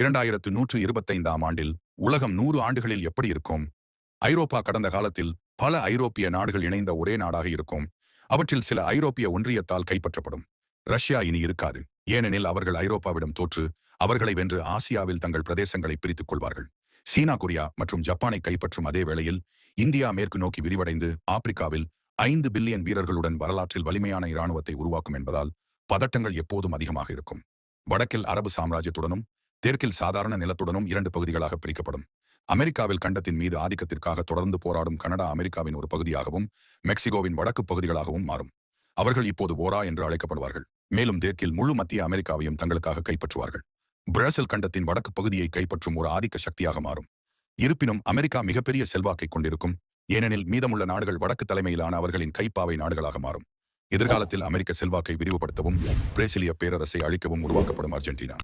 2125ஆம் ஆண்டில் உலகம் 100 ஆண்டுகளில் எப்படி இருக்கும்? ஐரோப்பா கடந்த காலத்தில் பல ஐரோப்பிய நாடுகள் இணைந்த ஒரே நாடாக இருக்கும். அவற்றில் சில ஐரோப்பிய ஒன்றியத்தால் கைப்பற்றப்படும். ரஷ்யா இனி இருக்காது. ஏனெனில் அவர்கள் ஐரோப்பாவிடம் தோற்று அவர்களை வென்று ஆசியாவில் தங்கள் பிரதேசங்களை பிரித்துக் கொள்வார்கள். சீனா, கொரியா மற்றும் ஜப்பானை கைப்பற்றும் அதே வேளையில் இந்தியா மேற்கு நோக்கி விரிவடைந்து ஆப்பிரிக்காவில் 5 பில்லியன் வீரர்களுடன் வரலாற்றில் வலிமையான இராணுவத்தை உருவாக்கும் என்பதால் பதட்டங்கள் எப்போதும் அதிகமாக இருக்கும். வடக்கில் அரபு சாம்ராஜ்யத்துடனும் தெற்கில் சாதாரண நிலத்துடனும் 2 பகுதிகளாக பிரிக்கப்படும். அமெரிக்காவில் கண்டத்தின் மீது ஆதிக்கத்திற்காக தொடர்ந்து போராடும் கனடா அமெரிக்காவின் ஒரு பகுதியாகவும் மெக்சிகோவின் வடக்கு பகுதிகளாகவும் மாறும். அவர்கள் இப்போது ஓரா என்று அழைக்கப்படுவார்கள். மேலும் தெற்கில் முழு மத்திய அமெரிக்காவையும் தங்களுக்காக கைப்பற்றுவார்கள். பிரேசில் கண்டத்தின் வடக்கு பகுதியை கைப்பற்றும் ஒரு ஆதிக்க சக்தியாக மாறும். இருப்பினும் அமெரிக்கா மிகப்பெரிய செல்வாக்கை கொண்டிருக்கும். ஏனெனில் மீதமுள்ள நாடுகள் வடக்கு தலைமையிலான அவர்களின் கைப்பாவை நாடுகளாக மாறும். எதிர்காலத்தில் அமெரிக்க செல்வாக்கை விரிவுபடுத்தவும் பிரேசிலிய பேரரசை அழிக்கவும் உருவாக்கப்படும் அர்ஜென்டினா.